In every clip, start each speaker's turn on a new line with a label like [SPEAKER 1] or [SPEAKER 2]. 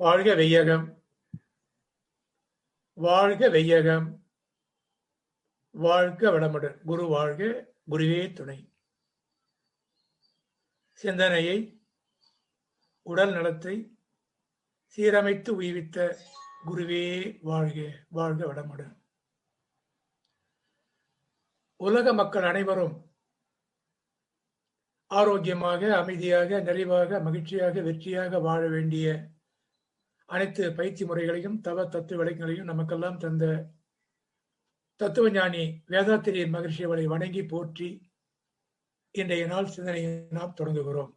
[SPEAKER 1] வாழ்க வையகம், வாழ்க வையகம், வாழ்க வளமுடன். குரு வாழ்க, குருவே துணை. சிந்தனையை, உடல் நலத்தை சீரமைத்து உய்வித்த குருவே வாழ்க, வாழ்க வளமுடன். உலக மக்கள் அனைவரும் ஆரோக்கியமாக, அமைதியாக, நிறைவாக, மகிழ்ச்சியாக, வெற்றியாக வாழ வேண்டிய அனைத்து பயிற்சி முறைகளையும் தவ தத்துவ விளக்கங்களையும் நமக்கெல்லாம் தந்த தத்துவ ஞானி வேதாத்திரி மகிழ்ச்சி அவளை வணங்கி போற்றி இன்றைய நாள் சிந்தனையை நாம் தொடங்குகிறோம்.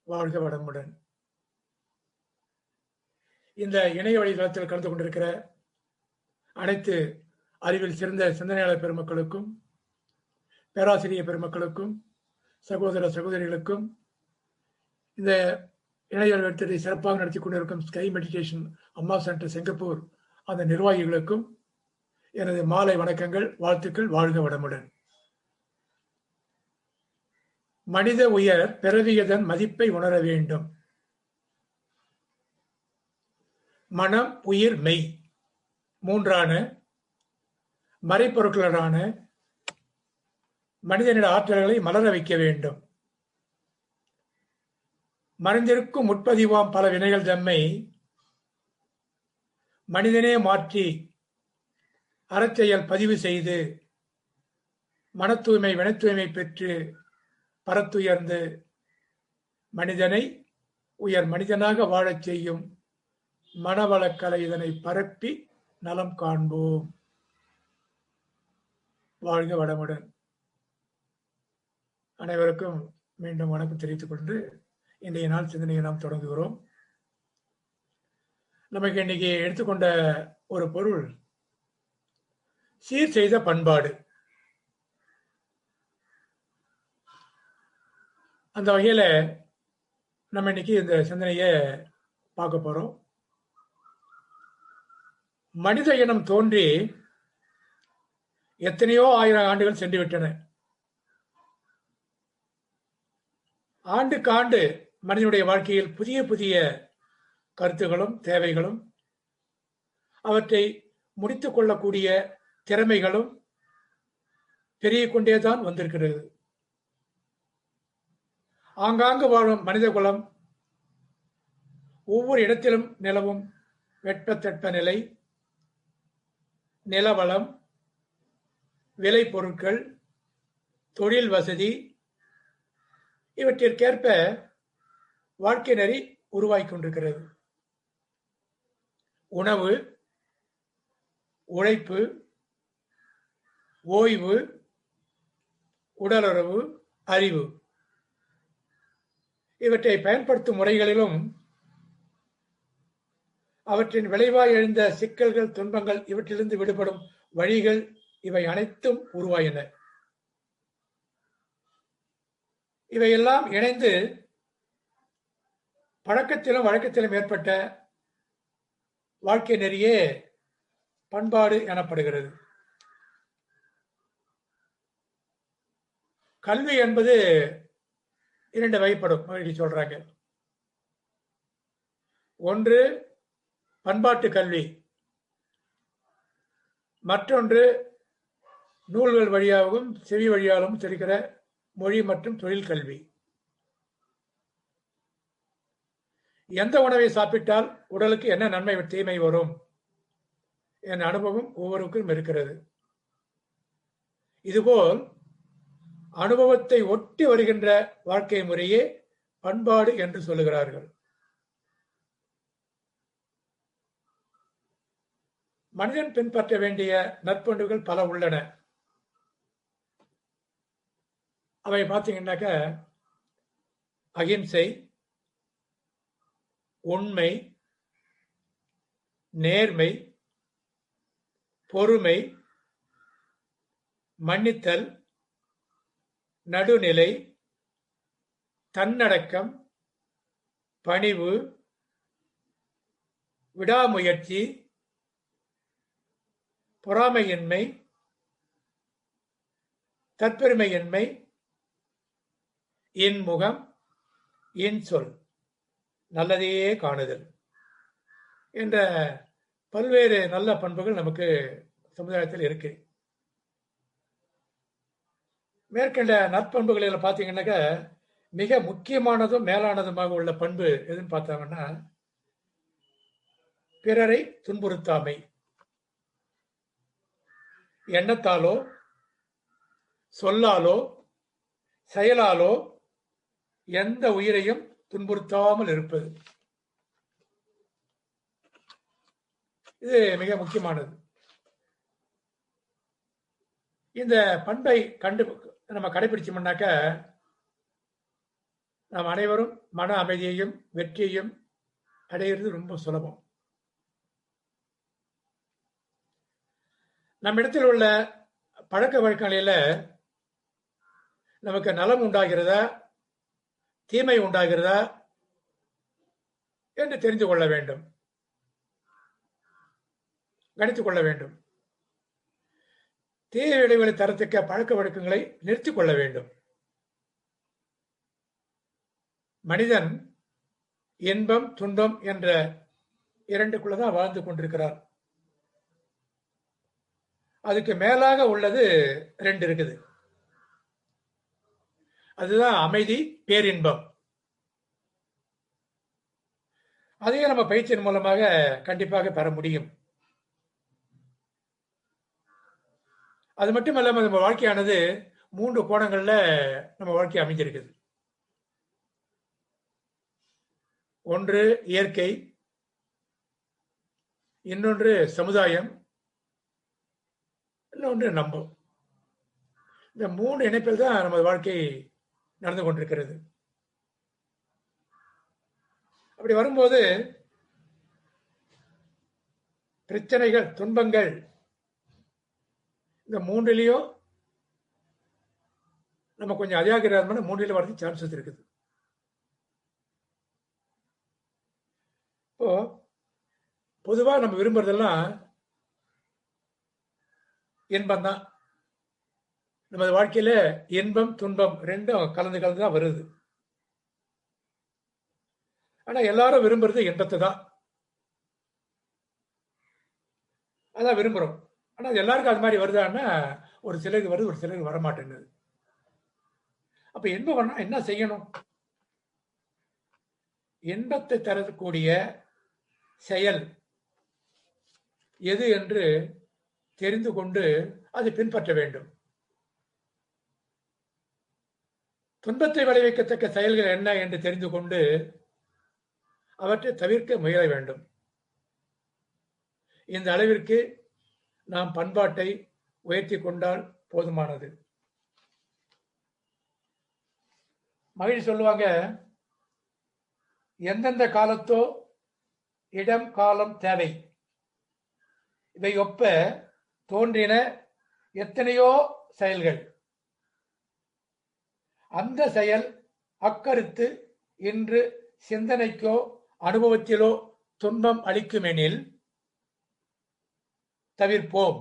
[SPEAKER 1] வாழ்க வளமுடன். இந்த இணைய வழிதளத்தில் கலந்து கொண்டிருக்கிற அனைத்து அறிவில் சிறந்த சிந்தனையாளர் பெருமக்களுக்கும், பேராசிரியர் பெருமக்களுக்கும், சகோதர சகோதரிகளுக்கும், இந்த இணைய வழித்தளத்தை சிறப்பாக நடத்தி கொண்டிருக்கும் ஸ்கை மெடிடேஷன் அம்மா சென்டர் சிங்கப்பூர் அந்த நிர்வாகிகளுக்கும் எனது மாலை வணக்கங்கள், வாழ்த்துக்கள். வாழ்க வளமுடன். மனித உயர் பிறவியதன் மதிப்பை உணர வேண்டும். மனம், உயிர், மெய் மூன்றான மறைப்பொருட்களான மனிதனிட ஆற்றல்களை மலர வைக்க வேண்டும். மறைந்திருக்கும் முற்பதிவாம் பல வினைகள் தம்மை மனிதனே மாற்றி அறச்செயல் பதிவு செய்து மனத்தூய்மை வினைத்தூய்மை பெற்று பரத்துயர்ந்து மனிதனை உயர் மனிதனாக வாழச் செய்யும் மனவளக்கலை இதனை பரப்பி நலம் காண்போம். வாழ்க வளமுடன். அனைவருக்கும் மீண்டும் வணக்கம் தெரிவித்துக் கொண்டு இன்றைய நாள் சிந்தனையை நாம் தொடங்குகிறோம். நமக்கு இன்னைக்கு எடுத்துக்கொண்ட ஒரு பொருள் சீர் செய்த பண்பாடு. அந்த வகையில நம்ம இன்னைக்கு இந்த சிந்தனையை பார்க்க போறோம். மனித இனம் தோன்றி எத்தனையோ ஆயிரம் ஆண்டுகள் சென்று விட்டன. ஆண்டுக்கு ஆண்டு மனிதனுடைய வாழ்க்கையில் புதிய புதிய கருத்துகளும் தேவைகளும் அவற்றை முடித்துக் கொள்ளக்கூடிய திறமைகளும் பெருகிக் கொண்டேதான் வந்திருக்கிறது. ஆங்காங்கு வாழும் மனித குலம் ஒவ்வொரு இடத்திலும் நிலவும் வெட்பத்தட்ப நிலை, நிலவளம், விலை பொருட்கள், தொழில் வசதி இவற்றிற்கேற்ப வாழ்க்கை நெறி உருவாகிக் கொண்டிருக்கிறது. உணவு, உழைப்பு, ஓய்வு, உடலுறவு, அறிவு இவற்றை பயன்படுத்தும் முறைகளிலும் அவற்றின் விளைவாய் எழுந்த சிக்கல்கள், துன்பங்கள் இவற்றிலிருந்து விடுபடும் வழிகள் இவை அனைத்தும் உருவாயின. இவையெல்லாம் இணைந்து பழக்கத்திலும் வழக்கத்திலும் ஏற்பட்ட வாழ்க்கை நெறியே பண்பாடு எனப்படுகிறது. கல்வி என்பது இரண்டு வகைப்படும் சொல்றாங்க. ஒன்று பண்பாட்டு கல்வி, மற்றொன்று நூல்கள் வழியாகவும் செவி வழியாகவும் தெரிகிற மொழி மற்றும் தொழில் கல்வி. எந்த உணவை சாப்பிட்டால் உடலுக்கு என்ன நன்மை தீமை வரும் என்ற அனுபவம் ஒவ்வொருவருக்கும் இருக்கிறது. இதுபோல் அனுபவத்தை ஒட்டி வருகின்ற வாழ்க்கை முறையே பண்பாடு என்று சொல்லுகிறார்கள். மனிதன் பின்பற்ற வேண்டிய நற்பண்புகள் பல உள்ளன. அவை பார்த்தீங்கன்னாக்க அகிம்சை, உண்மை, நேர்மை, பொறுமை, மன்னித்தல், நடுநிலை, தன்னடக்கம், பணிவு, விடாமுயற்சி, பொறாமையின்மை, தற்பெருமையின்மை, இன்முகம், இன்சொல், நல்லதையே காணுதல். என்ற பல்வேறு நல்ல பண்புகள் நமக்கு சமுதாயத்தில் இருக்கு. மேற்கண்ட நற்பண்புகளில் பார்த்தீங்கன்னாக்க மிக முக்கியமானதும் மேலானதுமாக உள்ள பண்பு எதுன்னு பார்த்தாங்கன்னா பிறரை துன்புறுத்தாமை. எண்ணத்தாலோ சொல்லாலோ செயலாலோ எந்த உயிரையும் துன்புறுத்தாமல் இருப்பது, இது மிக முக்கியமானது. இந்த பண்பை நம்ம கடைபிடிச்சோம்னாக்க நாம் அனைவரும் மன அமைதியையும் வெற்றியையும் அடையிறது ரொம்ப சுலபம். நம்மிடத்தில் உள்ள பழக்க வழக்கங்களில் நமக்கு நலம் உண்டாகிறதா தீமை உண்டாகிறதா என்று தெரிந்து கொள்ள வேண்டும், கணித்துக் கொள்ள வேண்டும். தீய விளைவுகளை தரத்தக்க பழக்க வழக்கங்களை நிறுத்திக் கொள்ள வேண்டும். மனிதன் இன்பம் துன்பம் என்ற இரண்டுக்குள்ளதான் வாழ்ந்து கொண்டிருக்கிறார். அதுக்கு மேலாக உள்ளது ரெண்டு இருக்குது. அதுதான் அமைதி, பேரின்பம். அதையும் நம்ம பயிற்சியின் மூலமாக கண்டிப்பாக பெற முடியும். அது மட்டும் இல்லாமல் நம்ம வாழ்க்கையானது 3 கோணங்கள்ல நம்ம வாழ்க்கை அமைஞ்சிருக்குது. ஒன்று இயற்கை, இன்னொன்று சமுதாயம், இன்னொன்று நம்பும். இந்த 3 இணைப்பில் தான் நமது வாழ்க்கை நடந்து கொண்டிருக்கிறது. அப்படி வரும்போது பிரச்சனைகள் துன்பங்கள் இந்த 3லையும் நம்ம கொஞ்சம் அஜாக்கிரதையான 3ல வரது சான்சஸ் இருக்குது. இப்போ பொதுவாக நம்ம விரும்புறதெல்லாம் இன்பம் தான். நமது வாழ்க்கையில இன்பம் துன்பம் ரெண்டும் கலந்து கலந்து தான் வருது. ஆனா எல்லாரும் விரும்புறது இன்பத்தை தான், அதான் விரும்புறோம். ஆனா எல்லாருக்கும் அது மாதிரி வருதான்னா ஒரு சிலருக்கு வருது, ஒரு சிலருக்கு வரமாட்டேங்குது. அப்ப இன்பம் வரணும் என்ன செய்யணும்? இன்பத்தை தரக்கூடிய செயல் எது என்று தெரிந்து கொண்டு அதை பின்பற்ற வேண்டும். துன்பத்தை விளைவிக்கத்தக்க செயல்கள் என்ன என்று தெரிந்து கொண்டு அவற்றை தவிர்க்க முயல வேண்டும். இந்த அளவிற்கு நாம் பண்பாட்டை உயர்த்தி கொண்டால் போதுமானது. மகிழ்ச்சி சொல்லுவாங்க, எந்தெந்த காலத்தோ இடம் காலம் தேவை, இவை ஒப்ப தோன்றின எத்தனையோ செயல்கள், அந்த செயல் அக்கருத்து இன்று சிந்தனைக்கோ அனுபவத்திலோ துன்பம் அளிக்குமெனில் தவிர்ப்போம்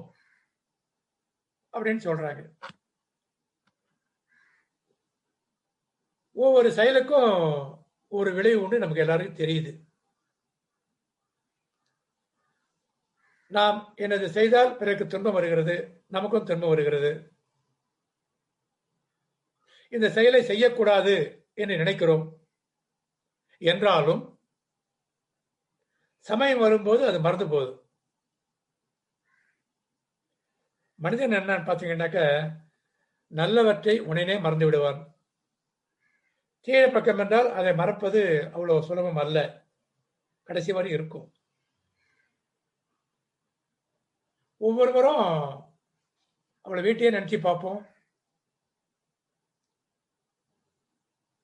[SPEAKER 1] அப்படின்னு சொல்றாங்க. ஒவ்வொரு செயலுக்கும் ஒரு விளைவு உண்டு, நமக்கு எல்லாருக்கும் தெரியுது. நாம் என்னது செய்தால் பிறகு துன்பம் வருகிறது, நமக்கும் துன்பம் வருகிறது. இந்த செயலை செய்யக்கூடாது என்று நினைக்கிறோம் என்றாலும் சமயம் வரும்போது அது மறந்து போகுது. மனிதன் என்னன்னு பார்த்தீங்கன்னாக்க நல்லவற்றை உடனே மறந்து விடுவான். தீய பக்கம் என்றால் அதை மறப்பது அவ்வளவு சுலபம் அல்ல, கடைசி வரை இருக்கும். ஒவ்வொருவரும் அவளை வீட்டையே நினைச்சு பார்ப்போம்.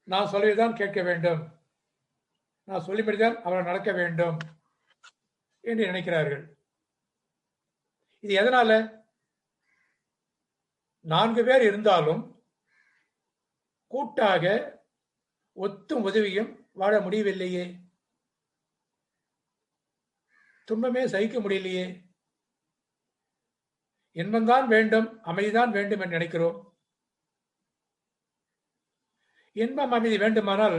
[SPEAKER 1] நான் சொல்லிதான் கேட்க வேண்டும், நான் சொல்லிபடிதான் அவள் நடக்க வேண்டும் என்று நினைக்கிறார்கள். இது எதனால? 4 பேர் இருந்தாலும் கூட்டாக ஒத்தும் உதவியும் வாழ முடியவில்லையே, துன்பமே சகிக்க முடியலையே. இன்பம்தான் வேண்டும், அமைதிதான் வேண்டும் என்று நினைக்கிறோம். இன்பம் அமைதி வேண்டுமானால்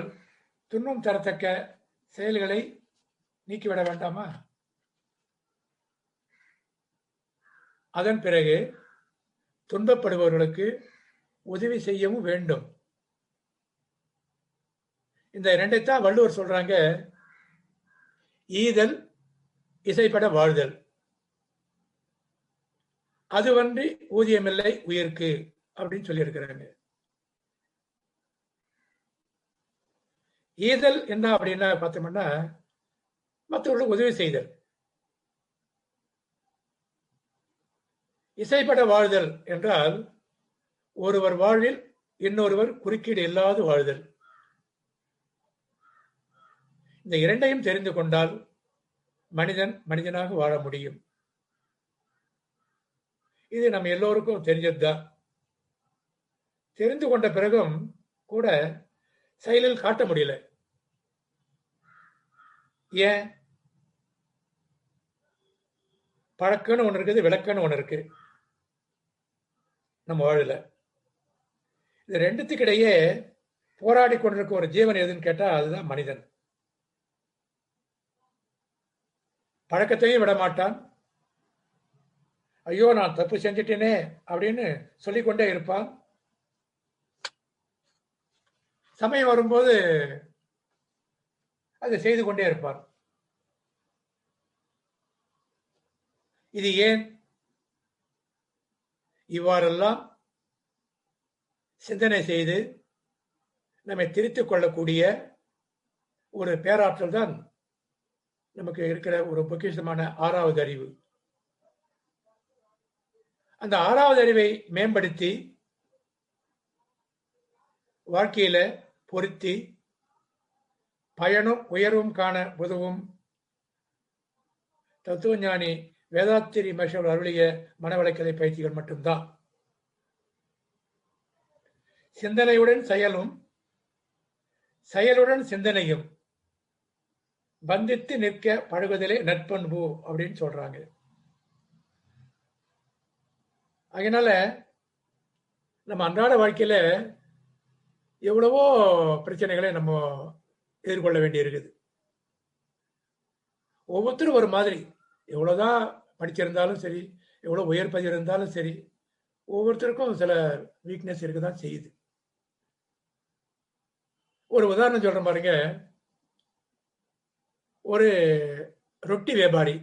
[SPEAKER 1] துன்பம் தரத்தக்க செயல்களை நீக்கிவிட வேண்டாமா? அதன் பிறகு துன்பப்படுபவர்களுக்கு உதவி செய்யவும் வேண்டும். இந்த இரண்டைத்தான் வள்ளுவர் சொல்றாங்க, ஈதல் இசைப்பட வாழ்தல், அதுவன்றி ஊதியமில்லை உயிர்க்கு அப்படின்னு சொல்லி இருக்கிறாங்க. ஈதல் என்ன அப்படின்னா பார்த்தோம்னா மற்றவர்களுக்கு உதவி செய்தல். இசைப்பட வாழ்தல் என்றால் ஒருவர் வாழ்வில் இன்னொருவர் குறுக்கீடு இல்லாது வாழ்தல். இந்த இரண்டையும் தெரிந்து கொண்டால் மனிதன் மனிதனாக வாழ முடியும். இது நம்ம எல்லோருக்கும் தெரிஞ்சதுதான். தெரிந்து கொண்ட பிறகும் கூட செயலில் காட்ட முடியல. ஏன்? பழக்கம்னு ஒன்று இருக்குது, விளக்கம்னு ஒன்று இருக்கு நம்ம வாழல. இது ரெண்டுத்துக்கிடையே போராடி கொண்டிருக்க ஒரு ஜீவன் எதுன்னு கேட்டா அதுதான் மனிதன். பழக்கத்தையும் விட மாட்டான். ஐயோ நான் தப்பு செஞ்சிட்டேனே அப்படின்னு சொல்லிக்கொண்டே இருப்பான். சமயம் வரும்போது அதை செய்து கொண்டே இருப்பார். இது ஏன்? இவ்வாறெல்லாம் சிந்தனை செய்து நம்மை திருத்திக் கொள்ளக்கூடிய ஒரு பேராற்றல் தான் நமக்கு இருக்கிற ஒரு பொக்கிஷமான 6வது அறிவு. அந்த 6வது அறிவை மேம்படுத்தி வாழ்க்கையில பொருத்தி பயனும் உயர்வும் காண உதவும் தத்துவஞானி வேதாத்திரி மகேஷ் அருளிய மனவளக்கலை பயிற்சிகள் மட்டும்தான். சிந்தனையுடன் செயலும் செயலுடன் சிந்தனையும் பந்தித்து நிற்க பழகுதலே நற்பண்பு அப்படின்னு சொல்றாங்க. அதனால நம்ம அன்றாட வாழ்க்கையில எவ்வளவோ பிரச்சனைகளை நம்ம எதிர்கொள்ள வேண்டி இருக்குது. ஒவ்வொருத்தரும் ஒரு மாதிரி, எவ்வளவுதான் படிச்சிருந்தாலும் சரி, எவ்வளவு உயர் பதவி இருந்தாலும் சரி, ஒவ்வொருத்தருக்கும் சில வீக்னஸ் இருக்குதான் செய்யுது. ஒரு உதாரணம் சொல்றேன் பாருங்க. ஒரு ரொட்டி வியாபாரி,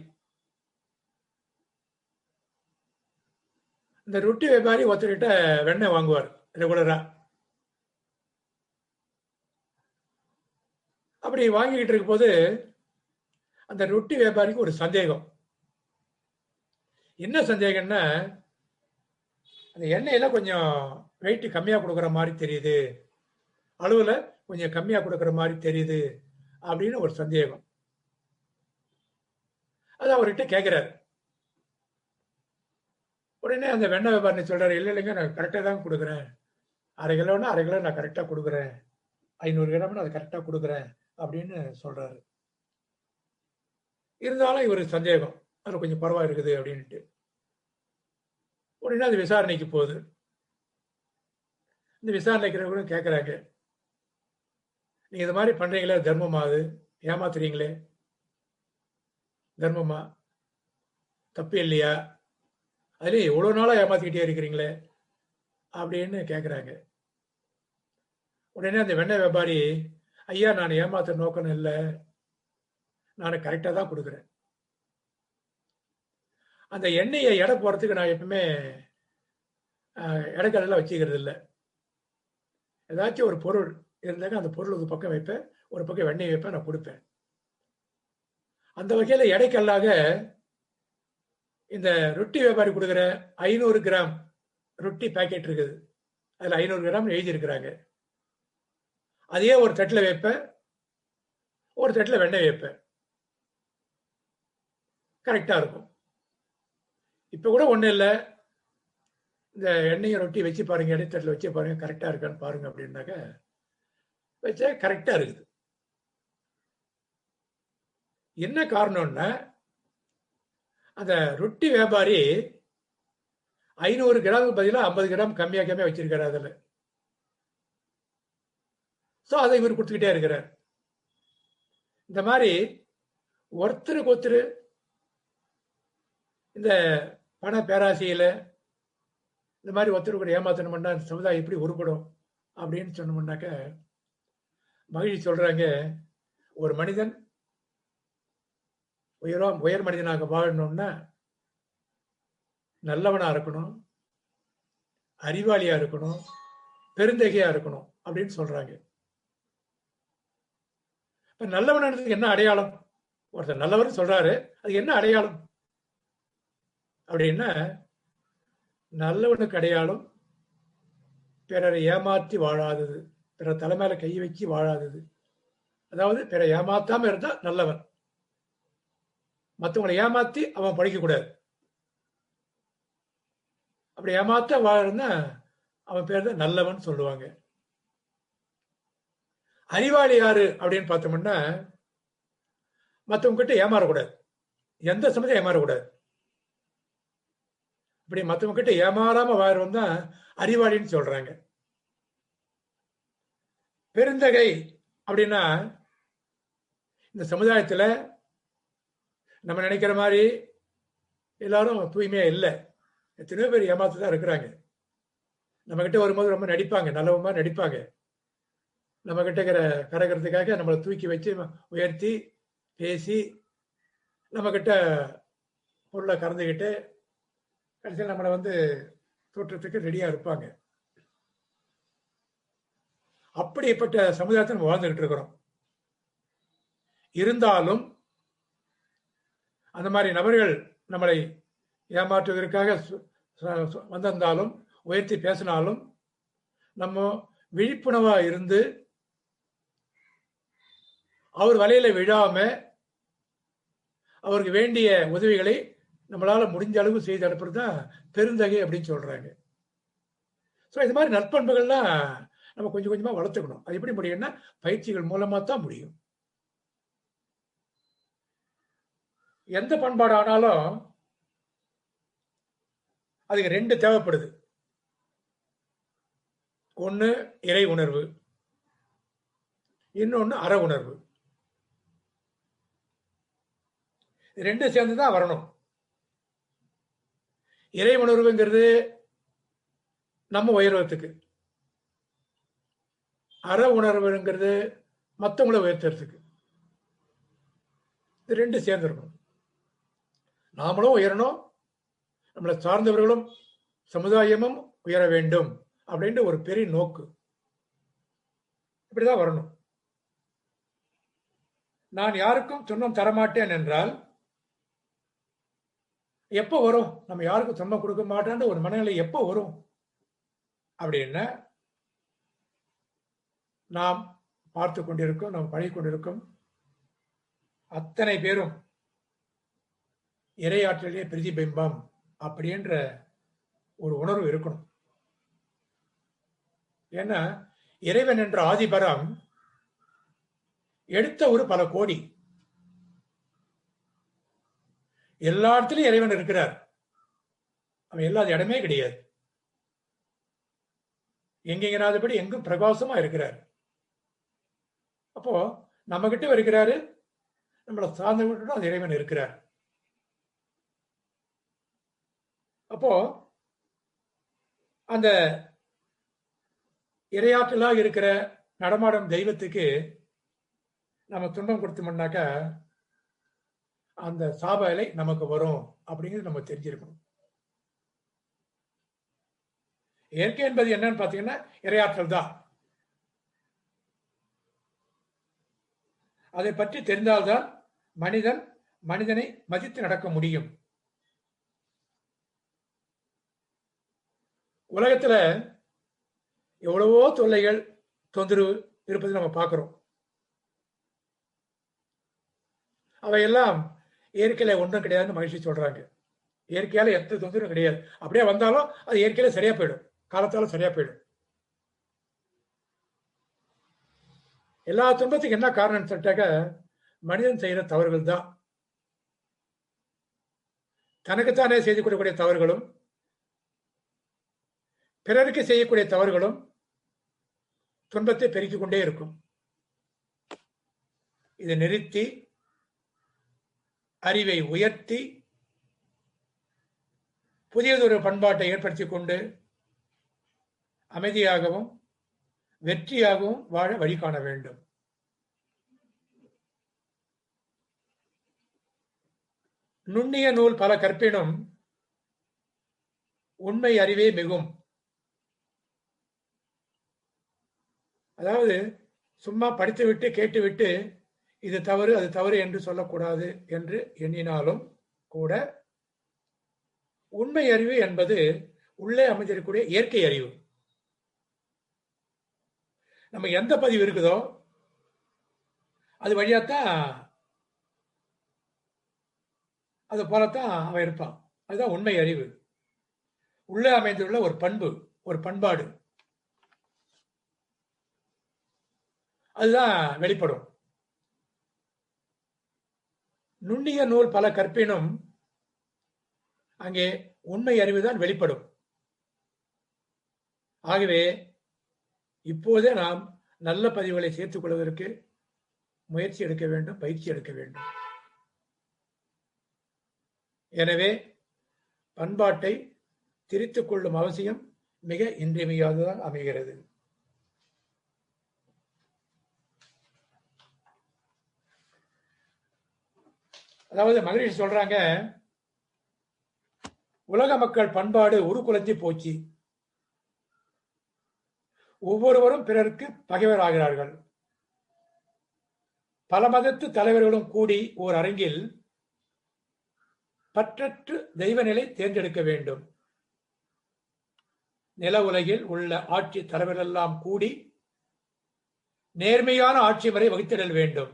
[SPEAKER 1] இந்த ரொட்டி வியாபாரி ஒருத்தர்கிட்ட வெண்ணெய் வாங்குவார் ரெகுலரா. அப்படி வாங்கிக்கிட்டு இருக்கும் போது அந்த ரொட்டி வியாபாரிக்கு ஒரு சந்தேகம். என்ன சந்தேகம்னா, அந்த எண்ணெயில கொஞ்சம் வெயிட் கம்மியா கொடுக்குற மாதிரி தெரியுது, அளவுல கொஞ்சம் கம்மியா கொடுக்குற மாதிரி தெரியுது அப்படின்னு ஒரு சந்தேகம். அது அவர்கிட்ட கேட்கிறாரு. உடனே அந்த வெண்ணெய் வியாபாரி சொல்றாரு, இல்லை இல்லைங்க நான் கரெக்டாக தான் கொடுக்குறேன், 1/2 கிலோன்னா 1/2 கிலோ நான் கரெக்டாக கொடுக்குறேன், 500 கிராம்னு அதை கரெக்டாக கொடுக்குறேன் அப்படின்னு சொல்றாரு. இருந்தாலும் இவருக்கு சந்தேகம், அது கொஞ்சம் பரவா இருக்குது அப்படின்ட்டு. உடனே அது விசாரணைக்கு போகுது. இந்த விசாரணைக்கிறவங்களும் கேட்குறாங்க, நீங்க இது மாதிரி பண்றீங்களே தர்மமா? அது ஏமாத்துறீங்களே, தர்மமா? தப்பு இல்லையா? அதுலேயே எவ்வளோ நாளாக ஏமாத்திக்கிட்டே இருக்கிறீங்களே அப்படின்னு கேட்குறாங்க. உடனே அந்த வெண்ணெய் வியாபாரி, ஐயா நான் ஏமாத்த நோக்கம் இல்லை, நான் கரெக்டாக தான் கொடுக்குறேன். அந்த எண்ணெயை எடை போகிறதுக்கு நான் எப்பவுமே எடைக்கல்லாம் வச்சுக்கிறது இல்லை. ஏதாச்சும் ஒரு பொருள் இருந்தாக்க அந்த பொருள் ஒரு பக்கம் வைப்பேன், ஒரு பக்கம் வெண்ணெய் வைப்பேன், நான் கொடுப்பேன். அந்த வகையில் எடைக்கல்லாக இந்த ரொட்டி வியாபாரி கொடுக்குற 500 கிராம் ரொட்டி பேக்கெட் இருக்குது, அதில் 500 கிராம் எழுதியிருக்கிறாங்க. அதையே ஒரு தட்டில் வைப்பேன், ஒரு தட்டில் வெண்ணெய் வைப்பேன், கரெக்டாக இருக்கும். இப்போ கூட ஒன்றும் இல்லை, இந்த எண்ணெயை ரொட்டி வச்சு பாருங்க, இடைத்தட்டில் வச்சு பாருங்க, கரெக்டாக இருக்கான்னு பாருங்க அப்படின்னாக்க வச்சா கரெக்டாக இருக்குது. என்ன காரணம்னா, அந்த ரொட்டி வியாபாரி 500 கிராமுக்கு பதிலாக 50 கிராம் கம்மியாக வச்சிருக்காரு அதில். ஸோ அதை இவர் கொடுத்துக்கிட்டே இருக்கிறார். இந்த மாதிரி ஒருத்தருக்கு ஒருத்தர் இந்த பண பேராசையில இந்த மாதிரி ஒருத்தர் கூட ஏமாத்தணும்னா அந்த சமுதாயம் எப்படி உருப்படும் அப்படின்னு சொன்னோம்னாக்க மகிழ்ச்சி சொல்றாங்க, ஒரு மனிதன் உயர் மனிதனாக வாழணும்னா நல்லவனா இருக்கணும், அறிவாளியா இருக்கணும், பெருந்தகையா இருக்கணும் அப்படின்னு சொல்றாங்க. இப்ப நல்லவனுக்கு என்ன அடையாளம்? ஒருத்தர் நல்லவர் சொல்றாரு, அது என்ன அடையாளம் அப்படின்னா, நல்லவனுக்கு அடையாளம் பிறரை ஏமாற்றி வாழாதது, பிற தலைமையில கை வச்சு வாழாதது. அதாவது பிற ஏமாத்தாம இருந்தா நல்லவன். மற்றவங்களை ஏமாத்தி அவன் படிக்க கூடாது. அப்படி ஏமாத்த வாழன்னா அவன் பேர் தான் நல்லவன் சொல்லுவாங்க. அறிவாளி யாரு அப்படின்னு பார்த்தோம்னா, மற்றவங்க கிட்ட ஏமாறக்கூடாது, எந்த சமயத்தையும் ஏமாறக்கூடாது. இப்படி மற்றவங்க கிட்ட ஏமாறாம வாழறவன் தான் அறிவாளின்னு சொல்றாங்க. பெருந்தகை அப்படின்னா, இந்த சமுதாயத்துல நம்ம நினைக்கிற மாதிரி எல்லாரும் தூய்மையா இல்லை. எத்தனையோ பேர் ஏமாத்து தான் இருக்கிறாங்க. நம்ம கிட்ட வரும்போது ரொம்ப நடிப்பாங்க, நல்லவமா நடிப்பாங்க. நம்ம கிட்ட இருக்கிற கரகிறதுக்காக நம்மளை தூக்கி வச்சு உயர்த்தி பேசி நம்ம கிட்ட பொருளை கறந்துக்கிட்டு கடைசியில் நம்மளை தோற்றத்துக்கு ரெடியா இருப்பாங்க. அப்படிப்பட்ட சமுதாயத்தை நம்ம வாழ்ந்துகிட்டு இருக்கிறோம். இருந்தாலும் அந்த மாதிரி நபர்கள் நம்மளை ஏமாற்றுவதற்காக வந்திருந்தாலும் உயர்த்தி பேசினாலும் நம்ம விழிப்புணர்வா இருந்து அவர் வலையில விழாம அவருக்கு வேண்டிய உதவிகளை நம்மளால முடிஞ்ச அளவு செய்து அனுப்புறதுதான் பெருந்தகை அப்படின்னு சொல்றாங்க. இது மாதிரி நற்பண்புகள்லாம் நம்ம கொஞ்சம் கொஞ்சமா வளர்த்துக்கணும். அது எப்படி முடியும்னா பயிற்சிகள் மூலமா தான் முடியும். எந்த பண்பாடு ஆனாலும் அதுக்கு ரெண்டு தேவைப்படுது. ஒண்ணு இறை உணர்வு, இன்னொன்னு அற உணர்வு. ரெண்டும் சேர்ந்துதான் வரணும். இறை உணர்வுங்கிறது நம்ம உயர்வதுக்கு, அற உணர்வுங்கிறது மற்றவங்களை உயர்த்துறதுக்கு. இது ரெண்டும் சேர்ந்துருக்கணும். நாமளும் உயரணும், நம்மளை சார்ந்தவர்களும் சமுதாயமும் உயர வேண்டும் அப்படின்ற ஒரு பெரிய நோக்கு. இப்படிதான் வரணும். நான் யாருக்கும் துன்பம் தரமாட்டேன் என்றால் எப்போ வரும்? நம்ம யாருக்கும் துன்பம் கொடுக்க மாட்டேன்ற ஒரு மனநிலை எப்போ வரும் அப்படின்னா, நாம் பார்த்து கொண்டிருக்கோம், நாம் பழகி கொண்டிருக்கோம் அத்தனை பேரும் இறையாற்றலே பிரதிபிம்பம் அப்படின்ற ஒரு உணர்வு இருக்கணும். ஏன்னா இறைவன் என்ற ஆதிபரம் எடுத்த ஒரு பல கோடி, எல்லா இடத்துலயும் இறைவன் இருக்கிறார். அவன் இல்லாத இடமே கிடையாது. எங்கெங்கனாதபடி எங்கும் பிரகாசமா இருக்கிறார். அப்போ நம்ம கிட்ட இருக்கிறாரு, நம்மளை சார்ந்தவர்கிட்ட அந்த இறைவன் இருக்கிறார். அப்போ அந்த இரையாற்றலாக இருக்கிற நடமாடும் தெய்வத்துக்கு நம்ம துன்பம் கொடுத்தோம்னாக்கா அந்த சாப அலை நமக்கு வரும் அப்படிங்கிறது நம்ம தெரிஞ்சிருக்கணும். இயற்கை என்பது என்னன்னு பாத்தீங்கன்னா இரையாற்றல் தான். அதை பற்றி தெரிந்தால்தான் மனிதன் மனிதனை மதித்து நடக்க முடியும். உலகத்துல எவ்வளவோ தொல்லைகள் தொந்தரவு இருப்பதை நம்ம பார்க்கிறோம். அவையெல்லாம் இயற்கையில ஒன்றும் கிடையாதுன்னு மகிழ்ச்சி சொல்றாங்க. இயற்கையால எந்த தொந்தரவும் கிடையாது. அப்படியே வந்தாலும் அது இயற்கையில சரியா போயிடும், காலத்தால சரியா போயிடும். எல்லா துன்பத்துக்கு என்ன காரணம் சொல்லிட்டாக்க மனிதன் செய்யற தவறுகள் தான். தனக்குத்தானே செய்து கொள்ளக்கூடிய தவறுகளும் பிறருக்கு செய்யக்கூடிய தவறுகளும் துன்பத்தை பெருக்கிக் கொண்டே இருக்கும். இதை நிறுத்தி அறிவை உயர்த்தி புதியதொரு பண்பாட்டை ஏற்படுத்தி கொண்டு அமைதியாகவும் வெற்றியாகவும் வாழ வழி காண வேண்டும். நுண்ணிய நூல் பல கற்பினும் உண்மை அறிவே மிகும். அதாவது சும்மா படித்துவிட்டு கேட்டுவிட்டு இது தவறு அது தவறு என்று சொல்லக்கூடாது என்று எண்ணினாலும் கூட உண்மை அறிவு என்பது உள்ளே அமைஞ்சிருக்கக்கூடிய இயற்கை அறிவு. நம்ம எந்த பதிவு இருக்குதோ அது வழியாத்தான் அது போலத்தான் அவன் இருப்பான். அதுதான் உண்மை அறிவு. உள்ளே அமைந்துள்ள ஒரு பண்பு, ஒரு பண்பாடு, அதுதான் வெளிப்படும். நுண்ணிய நூல் பல கற்பினும் அங்கே உண்மை அறிவுதான் வெளிப்படும். ஆகவே இப்போதே நாம் நல்ல பதிவுகளை சேர்த்துக் கொள்வதற்கு முயற்சி எடுக்க வேண்டும், பயிற்சி எடுக்க வேண்டும். எனவே பண்பாட்டை திரித்துக் கொள்ளும் அவசியம் மிக இன்றியமையாததாக அமைகிறது. அதாவது மகரிஷி சொல்றாங்க, உலக மக்கள் பண்பாடு உருக்குலைஞ்சி போச்சு. ஒவ்வொருவரும் பிறருக்கு பகைவராகிறார்கள். பல மதத்து தலைவர்களும் கூடி ஓர் அரங்கில் பற்றற்று தெய்வ நிலை தேர்ந்தெடுக்க வேண்டும். நில உலகில் உள்ள ஆட்சி தலைவரெல்லாம் கூடி நேர்மையான ஆட்சி முறை வகுத்திடல் வேண்டும்.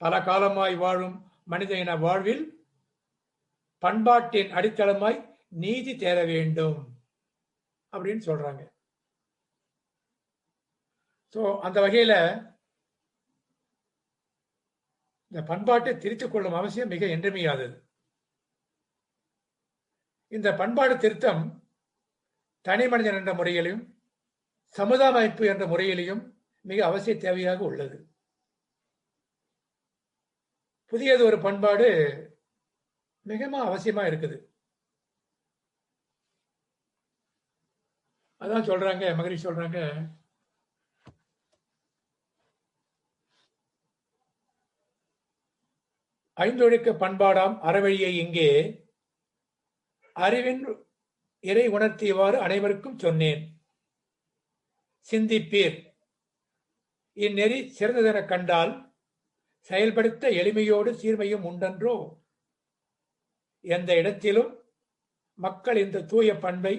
[SPEAKER 1] பல காலமாய் வாழும் மனித இன வாழ்வில் பண்பாட்டின் அடித்தளமாய் நீதி தேர வேண்டும் அப்படின்னு சொல்றாங்க. அந்த வகையில இந்த பண்பாட்டை திருத்திக் கொள்ளும் அவசியம் மிக இன்றியமையாதது. இந்த பண்பாடு திருத்தம் தனி மனிதன் என்ற முறையிலும் சமுதாய அமைப்பு என்ற முறையிலும் மிக அவசிய தேவையாக உள்ளது. புதியது ஒரு பண்பாடு மிகவும் அவசியமா இருக்குது. அதான் சொல்றாங்க, மகரிஷி சொல்றாங்க, ஐந்தொழுக்க பண்பாடாம் அறவழியை இங்கே அறிவின் இறை உணர்த்தியவாறு அனைவருக்கும் சொன்னேன். சிந்திப்பீர். இந்நெறி சிறந்ததென கண்டால் செயல்படுத்த எளிமையோடு சீர்மையும் உண்டன்றோ. எந்த இடத்திலும் மக்கள் இந்த தூய பண்பை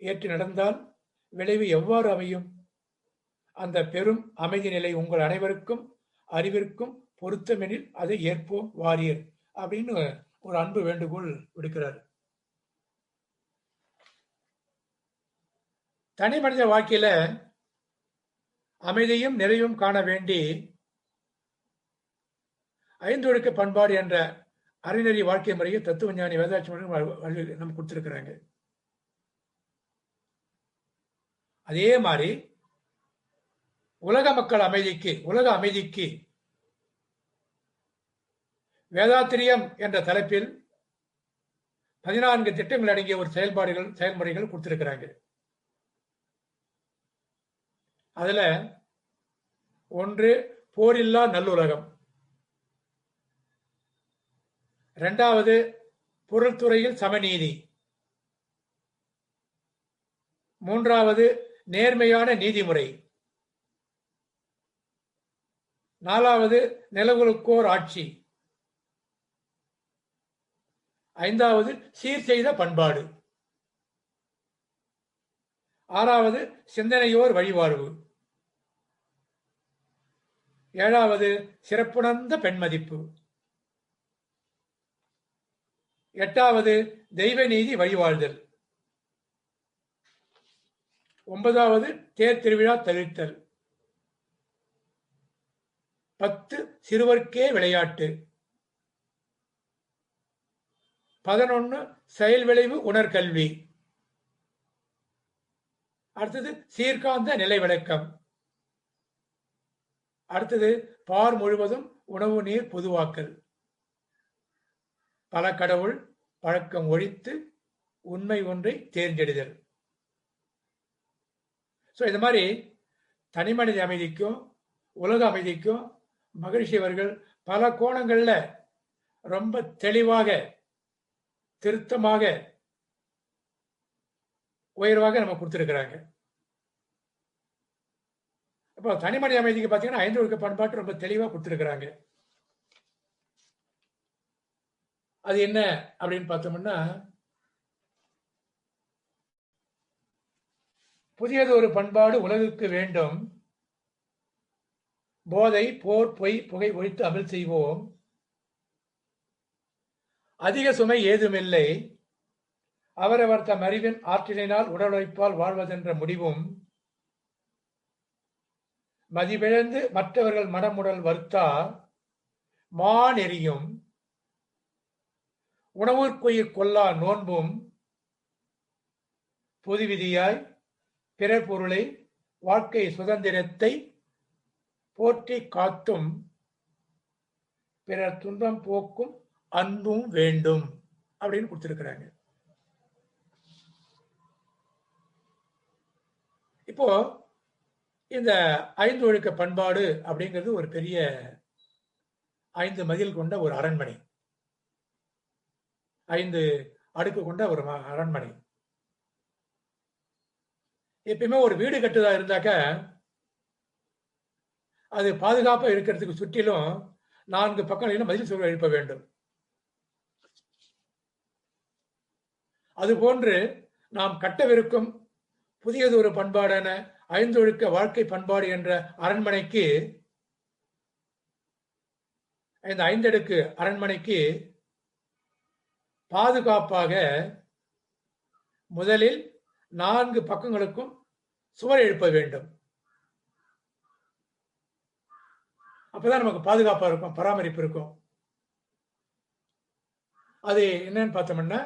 [SPEAKER 1] ஏற்று நடந்தால் விளைவு எவ்வாறு அமையும்? அந்த பெரும் அமைதி நிலை உங்கள் அனைவருக்கும் அறிவிற்கும் பொருத்தமெனில் அதை ஏற்போம் வாரியர் அப்படின்னு ஒரு அன்பு வேண்டுகோள் விடுக்கிறார். தனி மனித வாழ்க்கையில அமைதியும் நிறைவும் காண வேண்டி ஐந்தொழுக்க பண்பாடு என்ற அறநெறி வாழ்க்கை முறையை தத்துவ ஞானி வேதாட்சி நம்ம கொடுத்திருக்கிறாங்க. அதே மாதிரி உலக மக்கள் அமைதிக்கு, உலக அமைதிக்கு வேதாத்திரியம் என்ற தலைப்பில் 14 திட்டங்கள் அடங்கிய ஒரு செயல்முறைகள் கொடுத்திருக்கிறாங்க. அதுல 1 போரில்லா நல்லுலகம், 2வது பொருள் துறையில் சமநீதி, 3வது நேர்மையான நீதிமுறை, 4வது நிலவுகளுக்கோர் ஆட்சி, 5வது சீர் செய்த பண்பாடு, 6வது சிந்தனையோர் வழிவாழ்வு, 7வது சிறப்புணர்ந்த பெண்மதிப்பு, 8வது தெய்வ நீதி வழிவாழ்தல், 9வது தேர் திருவிழா தவிர்த்தல், 10 சிறுவர்க்கே விளையாட்டு, 11 செயல் விளைவு உணர்கல்வி, அடுத்தது சீர்காந்த நிலை விளக்கம், அடுத்தது பார் முழுவதும் உணவு நீர் பொதுவாக்கல், பல கடவுள் பழக்கம் ஒழித்து உண்மை ஒன்றை தேர்ந்தெடுதல். ஸோ இந்த மாதிரி தனிமனித அமைதிக்கும் உலக அமைதிக்கும் மகரிஷி அவர்கள் பல கோணங்கள்ல ரொம்ப தெளிவாக திருத்தமாக உயர்வாக நம்ம கொடுத்திருக்கிறாங்க. அப்போ தனிமனித அமைதிக்கு பார்த்தீங்கன்னா 5 ஒழுக்க பண்பாட்டு ரொம்ப தெளிவாக கொடுத்திருக்கிறாங்க. அது என்ன அப்படின்னு பார்த்தோம்னா, புதியது ஒரு பண்பாடு உலகுக்கு வேண்டும், போதை போர் பொய் புகை ஒழித்து அமல் செய்வோம், அதிக சுமை ஏதுமில்லை, அவரவர் தம் அறிவின் ஆற்றலினால் உடல் உழைப்பால் வாழ்வதென்ற முடிவும், மதிபிழந்து மற்றவர்கள் மனமுடல் வருத்தா மாநெறியும், உணவுக்குயிர் கொல்லா நோன்பும், பொது விதியாய் பிறர் பொருளை வாழ்க்கை சுதந்திரத்தை போற்றி காத்தும் பிறர் துன்பம் போக்கும் அன்பும் வேண்டும் அப்படின்னு கொடுத்திருக்கிறாங்க. இப்போ இந்த 5 ஒழுக்க பண்பாடு அப்படிங்கிறது ஒரு பெரிய 5 மதில் கொண்ட ஒரு அரண்மனை, 5 அடுக்கு கொண்ட ஒரு அரண்மனை. எப்பயுமே ஒரு வீடு கட்டுதா இருந்தாக்க அது பாதுகாப்பா இருக்கிறதுக்கு சுற்றிலும் 4 பக்கங்களிலும் மதில் சுவர் எழுப்ப வேண்டும். அதுபோன்று நாம் கட்டவிருக்கும் புதியது ஒரு பண்பாடான 5 ஒழுக்க வாழ்க்கை பண்பாடு என்ற அரண்மனைக்கு, இந்த 5 அடுக்கு அரண்மனைக்கு பாதுகாப்பாக முதலில் 4 பக்கங்களுக்கும் சுவர் எழுப்ப வேண்டும். அப்பதான் நமக்கு பாதுகாப்பா இருக்கும், பராமரிப்பு இருக்கும். அது என்னன்னு பார்த்தோம்னா,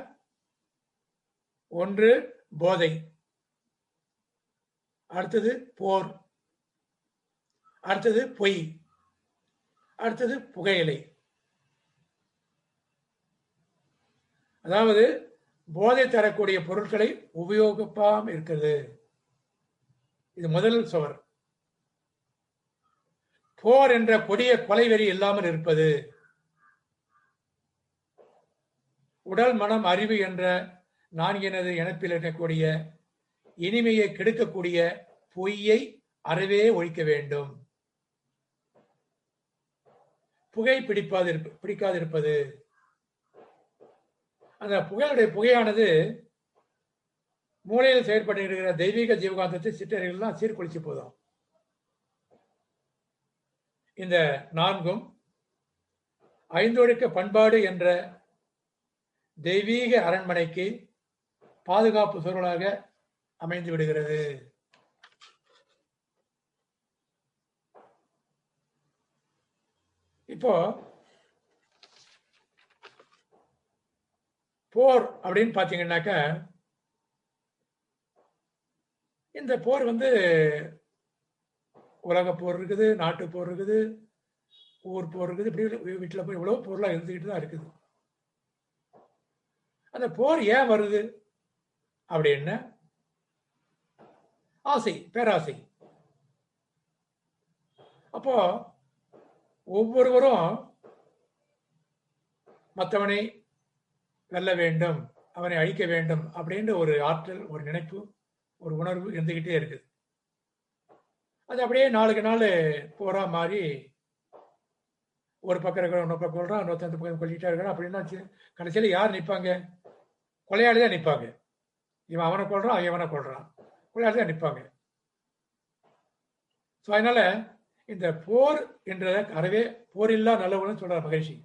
[SPEAKER 1] 1 போதை, அடுத்தது போர், அடுத்தது பொய், அடுத்தது புகையிலை. அதாவது போதை தரக்கூடிய பொருட்களை உபயோகிப்பாமல் இருக்கிறது, இது முதல் சுவர். போர் என்ற கொடிய கொலைவெறி இல்லாமல் இருப்பது, உடல் மனம் அறிவு என்ற நான்கினது இணைப்பில் இருக்கக்கூடிய இனிமையை கெடுக்கக்கூடிய பொய்யை அறவே ஒழிக்க வேண்டும். புகை பிடிக்காதிருப்பது, அந்த புகையானது மூளையில் செயற்படுகிற தெய்வீக ஜீவகாந்தத்தை சிற்றறிகள்லாம் சீர்குலைச்சு போதும். இந்த 4ம் 5 ஒழுக்க பண்பாடு என்ற தெய்வீக அரண்மனைக்கு பாதுகாப்பு சுவர்களாக அமைந்து விடுகிறது. இப்போ போர் அப்படின்னு பாத்தீங்கன்னாக்க, இந்த போர் உலக போர் இருக்குது, நாட்டு போர் இருக்குது, ஊர் போர் இருக்குது, இப்படி வீட்டில் போய் இவ்வளவு போர்லாம் இருந்துகிட்டு தான் இருக்குது. அந்த போர் ஏன் வருது அப்படின்னா, ஆசை, பேராசை. அப்போ ஒவ்வொருவரும் மற்றவனை வெல்ல வேண்டும், அவனை அழிக்க வேண்டும் அப்படின்ற ஒரு ஆற்றல், ஒரு நினைப்பு, ஒரு உணர்வு இருந்துகிட்டே இருக்குது. அது அப்படியே நாளுக்கு நாள் போரா மாறி ஒரு பக்கம் இருக்கிற இன்னொரு பக்கம் கொள்றான், இன்னொருத்த பக்கம் கொல்லிட்டா இருக்கிறான். அப்படின்னா கடைசியில் யார் நிற்பாங்க? கொலையாளி தான் நிற்பாங்க. இவன் அவனை கொள்றான், இவனை கொள்றான், கொலையாளி தான் நிற்பாங்க. ஸோ அதனால இந்த போர் என்ற அறவே போரில்லா நல்லவன்னு சொல்ற மகிழ்ச்சி,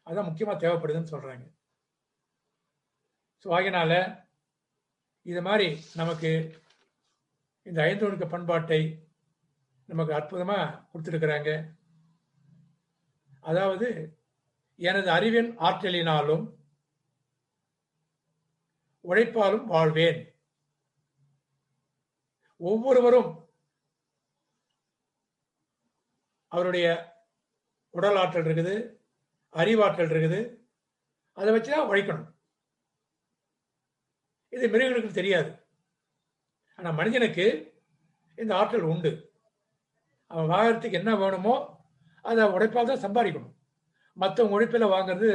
[SPEAKER 1] அதுதான் முக்கியமா தேவைப்படுதுன்னு சொல்றாங்க. ஸோ ஆகினால இது மாதிரி நமக்கு இந்த 5 ஒழுக்க பண்பாட்டை நமக்கு அற்புதமா கொடுத்திருக்கிறாங்க. அதாவது எனது அறிவின் ஆற்றலினாலும் உழைப்பாலும் வாழ்வேன். ஒவ்வொருவரும் அவருடைய உடல் ஆற்றல் இருக்குது, அறிவாற்றல் இருக்குது, அதை வச்சுதான் உழைக்கணும். இது மிருகங்களுக்கு தெரியாது. ஆனா மனிதனுக்கு இந்த ஆற்றல் உண்டு. அவன் வாழறதுக்கு என்ன வேணுமோ அதை உழைப்பால் தான் சம்பாதிக்கணும். மற்றவங்க உழைப்பில் வாங்குறது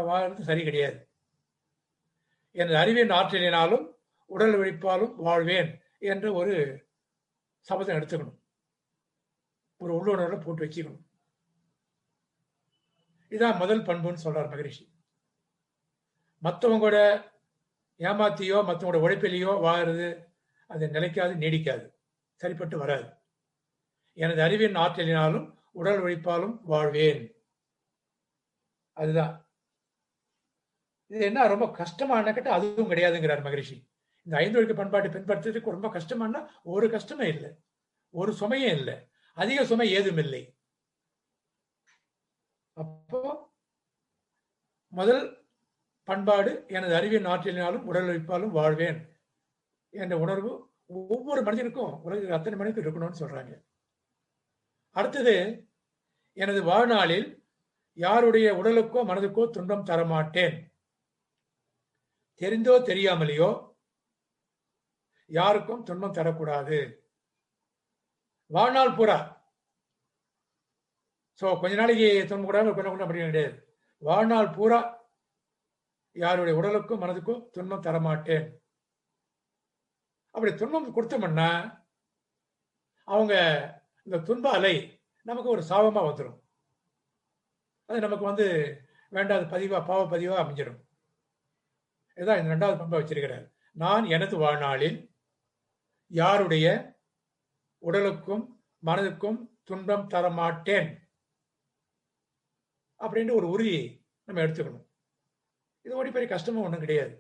[SPEAKER 1] வாழறது சரி கிடையாது. எனது அறிவின் ஆற்றலினாலும் உடல் உழைப்பாலும் வாழ்வேன் என்ற ஒரு சபதம் எடுத்துக்கணும். ஒரு உள்ளுணர்வை போட்டு வச்சுக்கணும். இதான் முதல் பண்புன்னு சொல்றார் மகரிஷி. மற்றவங்களோட ஏமாத்தியோ மற்றவங்களோட உழைப்பிலையோ வாழறது அது நிலைக்காது, நீடிக்காது, சரிப்பட்டு வராது. எனது அறிவின் ஆற்றலினாலும் உடல் உழைப்பாலும் வாழ்வேன். அதுதான். இது என்ன ரொம்ப கஷ்டமான கேட்ட அதுவும் கிடையாதுங்கிறார் மகரிஷி. இந்த 5 ஒழுக்க பண்பாட்டை பின்பற்றுறதுக்கு ரொம்ப கஷ்டமானா ஒரு கஷ்டமே இல்லை, ஒரு சுமையே இல்லை, அதிக சுமை ஏதும் இல்லை. அப்போ முதல் பண்பாடு எனது அறிவின் ஆற்றலினாலும் உடல் உழைப்பாலும் வாழ்வேன் என்ற உணர்வு ஒவ்வொரு மனிதனுக்கும், உலகில் அத்தனை மனிதனுக்கும் இருக்கணும்னு சொல்றாங்க. அடுத்தது, எனது வாழ்நாளில் யாருடைய உடலுக்கோ மனதுக்கோ துன்பம் தரமாட்டேன். தெரிந்தோ தெரியாமலேயோ யாருக்கும் துன்பம் தரக்கூடாது. வாழ்நாள் பூரா. கொஞ்ச நாளைக்கு துன்பம் கூடாது, கொஞ்சம் கூட அப்படி கிடையாது. வாழ்நாள் பூரா யாருடைய உடலுக்கும் மனதுக்கும் துன்பம் தரமாட்டேன். அப்படி துன்பம் கொடுத்தோம்னா அவங்க இந்த துன்ப அலை நமக்கு ஒரு சாபமா வந்துடும். அது நமக்கு வேண்டாத பதிவா, பாவ பதிவா அமைஞ்சிடும். இதுதான் இந்த 2வது பண்பை வச்சிருக்கிறார். நான் எனது வாழ்நாளில் யாருடைய உடலுக்கும் மனதுக்கும் துன்பம் தரமாட்டேன் அப்படின்ற ஒரு உறுதி நம்ம எடுத்துக்கணும். இது ஒரு பெரிய கஷ்டமும் ஒன்றும் கிடையாது.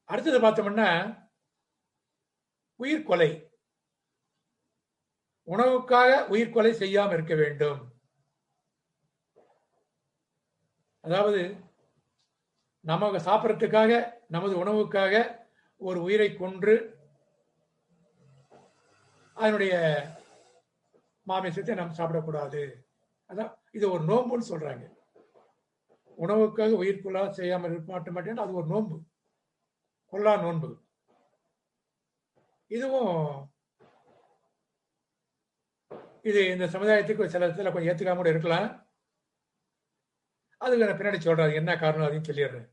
[SPEAKER 1] அடுத்தது பார்த்தோம்னா உயிர்கொலை. உணவுக்காக உயிர்கொலை செய்யாமல் இருக்க வேண்டும். அதாவது நமக்கு சாப்பிட்றதுக்காக, நமது உணவுக்காக ஒரு உயிரை கொன்று அதனுடைய மாமிசத்தை நாம் சாப்பிடக்கூடாது. அதான் இது ஒரு நோன்புன்னு சொல்றாங்க. உணவுக்காக உயிர் கொல்லா செய்யாமல் இருக்க மாட்டேன், அது ஒரு நோன்பு, கொல்லா நோன்பு. இதுவும் இது இந்த சமுதாயத்துக்கு சில இடத்துல கொஞ்சம் ஏத்துக்காம கூட இருக்கலாம். அதுக்கு நான் பின்னாடி சொல்றேன் என்ன காரணம் அப்படின்னு சொல்லிடுறேன்.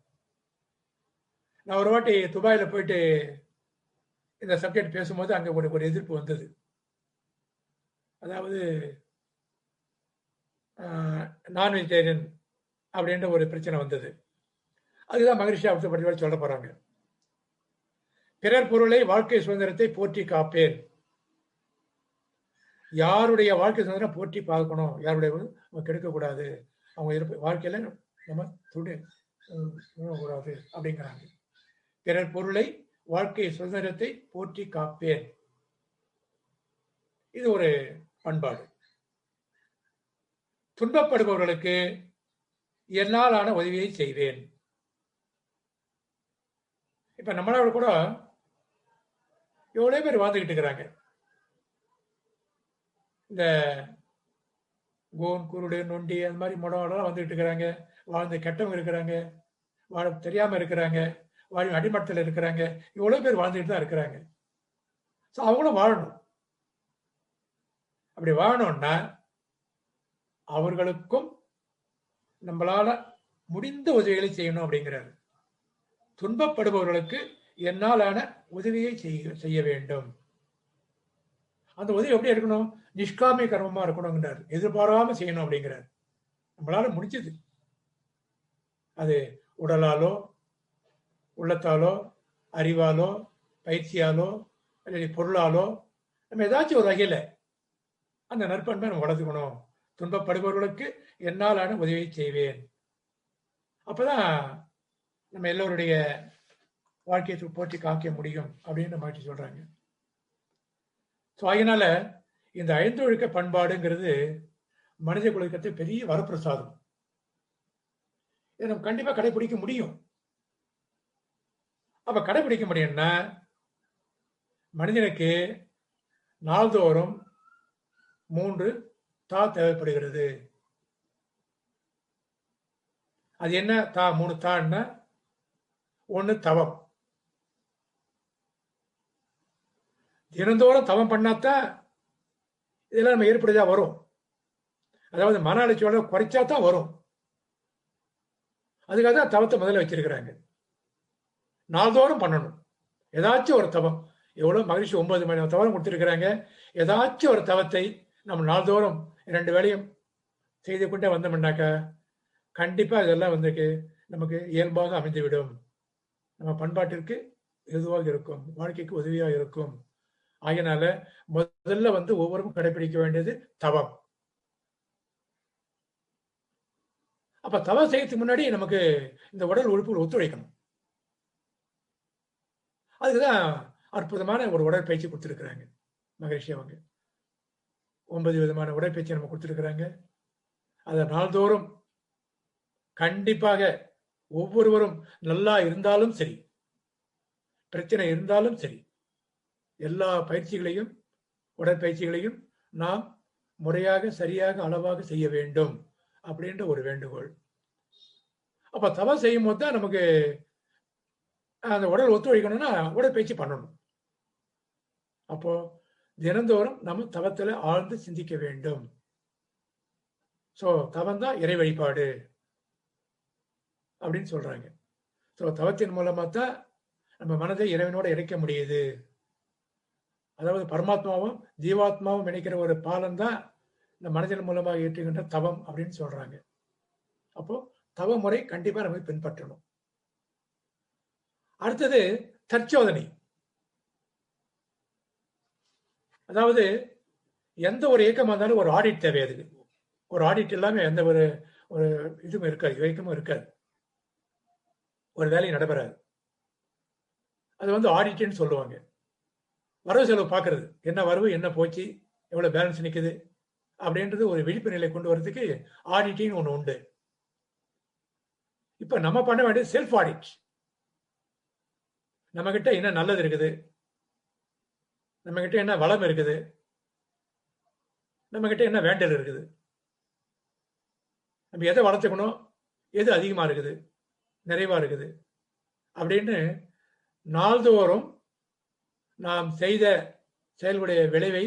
[SPEAKER 1] நான் ஒரு வாட்டி துபாயில போயிட்டு இந்த சப்ஜெக்ட் பேசும்போது அங்க ஒரு எதிர்ப்பு வந்தது. அதாவது நான் வெஜிடேரியன் அப்படின்ற ஒரு பிரச்சனை வந்தது. அதுதான் மகிழ்ச்சி அவசரப்படி சொல்ல போறாங்க. பிறர் பொருளை, வாழ்க்கை சுதந்திரத்தை போற்றி காப்பேன். யாருடைய வாழ்க்கை சுதந்திரம் போற்றி பார்க்கணும், யாருடைய கெடுக்கக்கூடாது, அவங்க வாழ்க்கையில நம்ம கூடாது அப்படிங்கிறாங்க. பிறர் பொருளை, வாழ்க்கை சுதந்திரத்தை போற்றி காப்பேன். இது ஒரு பண்பாடு. துன்பப்படுபவர்களுக்கு என்னால் ஆன உதவியை செய்வேன். இப்ப நம்மளோட கூட எவ்வளவு பேர் வாழ்ந்துகிட்டு இருக்கிறாங்க. இந்த கோன், குருடு, நொண்டி அந்த மாதிரி முடம் வந்துகிட்டு இருக்கிறாங்க. வாழ்ந்து கெட்டவங்க இருக்கிறாங்க, வாழ தெரியாம இருக்கிறாங்க, வாழும் அடிமட்டத்தில் இருக்கிறாங்க. இவ்வளவு பேர் வாழ்ந்துகிட்டு தான் இருக்கிறாங்க. அவங்களும் வாழணும். அப்படி வாழணும்னா அவர்களுக்கும் நம்மளால முடிந்த உதவிகளை செய்யணும் அப்படிங்கிறாரு. துன்பப்படுபவர்களுக்கு என்னாலான உதவியை செய்ய வேண்டும். அந்த உதவி எப்படி இருக்கணும்? நிஷ்காமிய கர்மமா இருக்கணுங்கிறார். எதிர்பாராம செய்யணும் அப்படிங்கிறார். நம்மளால முடிஞ்சது, அது உடலாலோ, உள்ளத்தாலோ, அறிவாலோ, பயிற்சியாலோ, அல்லது பொருளாலோ, நம்ம ஏதாச்சும் ஒரு வகையில அந்த நற்பண்பை நம்ம வளர்த்துக்கணும். துன்பப்படுபவர்களுக்கு என்னாலான உதவியை செய்வேன். அப்பதான் நம்ம எல்லோருடைய வாழ்க்கையை போற்றி காக்க முடியும் அப்படின்னு மாற்றி சொல்றாங்க. அதனால இந்த 5 ஒழுக்க பண்பாடுங்கிறது மனித குலத்துக்கு பெரிய வரப்பிரசாதம். இதை நம்ம கண்டிப்பா கடைபிடிக்க முடியும். அப்ப கடைபிடிக்க முடியும்னா மனிதனுக்கு நாள்தோறும் 3 தா தேவைப்படுகிறது. அது என்ன தா? 3 தான்னா ஒண்ணு தவம். தினந்தோறும் தவம் பண்ணாதான் இதெல்லாம் நம்ம ஏற்படுதா வரும். அதாவது மன அலட்சியோட குறைச்சா தான் வரும். அதுக்காக தான் தவத்தை முதல்ல வச்சிருக்கிறாங்க. நாள்தோறும் பண்ணணும் ஏதாச்சும் ஒரு தவம். எவ்வளவு மகிழ்ச்சி 9 மணி தவம் கொடுத்திருக்கிறாங்க. ஏதாச்சும் ஒரு தவத்தை நம்ம நாள்தோறும் 2 வேளையும் செய்து கொண்டே வந்தோம்னாக்கா கண்டிப்பா இதெல்லாம் வந்து நமக்கு இயல்பாக அமைந்துவிடும். நம்ம பண்பாட்டிற்கு எதுவாக இருக்கும், வாழ்க்கைக்கு உதவியாக இருக்கும். ஆகையினால முதல்ல வந்து ஒவ்வொருவரும் கடைபிடிக்க வேண்டியது தவம். அப்ப தவம் செய்யறதுக்கு முன்னாடி நமக்கு இந்த உடல் உறுப்புகள் ஒத்துழைக்கணும். அதுக்குதான் அற்புதமான ஒரு உடற்பயிற்சி கொடுத்திருக்கிறாங்க மகரிஷி அவங்க. 9 விதமான உடற்பயிற்சி நம்ம கொடுத்திருக்கிறாங்க. அதை நாள்தோறும் கண்டிப்பாக ஒவ்வொருவரும் நல்லா இருந்தாலும் சரி, பிரச்சனை இருந்தாலும் சரி, எல்லா பயிற்சிகளையும் உடற்பயிற்சிகளையும் நாம் முறையாக சரியாக அளவாக செய்ய வேண்டும் அப்படின்ற ஒரு வேண்டுகோள். அப்ப தவம் செய்யும் போது தான் நமக்கு அந்த உடல் ஒத்துழைக்கணும்னா உடற்பயிற்சி பண்ணணும். அப்போ தினந்தோறும் நம்ம தவத்துல ஆழ்ந்து சிந்திக்க வேண்டும். சோ தவம் தான் இறை வழிபாடு அப்படின்னு சொல்றாங்க. சோ தவத்தின் மூலமா தான் நம்ம மனதை இறைவனோட இணைக்க முடியுது. அதாவது பரமாத்மாவும் ஜீவாத்மாவும் இணைக்கிற ஒரு பாலம் தான் இந்த மனதின் மூலமாக ஏற்றுகின்ற தவம் அப்படின்னு சொல்றாங்க. அப்போ தவ முறை கண்டிப்பா நம்ம பின்பற்றணும். அடுத்தது தற்சோதனை. அதாவது எந்த ஒரு இயக்கமா இருந்தாலும் ஒரு ஆடிட் தேவை. அதுக்கு ஒரு ஆடிட் இல்லாம எந்த ஒரு இதுவும் இருக்காது, இயக்கமும் இருக்காது, ஒரு வேலையும் நடைபெறாது. அது வந்து ஆடிட்னு சொல்லுவாங்க. வரவு செலவு பார்க்கறது, என்ன வரவு என்ன போச்சு, எவ்வளவு பேலன்ஸ் நிக்குது அப்படின்றது ஒரு விழிப்பு நிலை கொண்டு வரதுக்கு ஆடிட்டிங் ஒண்ணு உண்டு. இப்ப நம்ம பண்ண வேண்டியது செல்ஃப் ஆடிட். நம்ம கிட்ட என்ன நல்லது இருக்குது, நம்ம கிட்ட என்ன வளம் இருக்குது, நம்ம கிட்ட என்ன வேண்டல் இருக்குது, நம்ம எதை வளர்த்துக்கணும், எது அதிகமா இருக்குது, நிறைவா இருக்குது அப்படின்னு நாள்தோறும் நாம் செய்த செயல்களுடைய விளைவை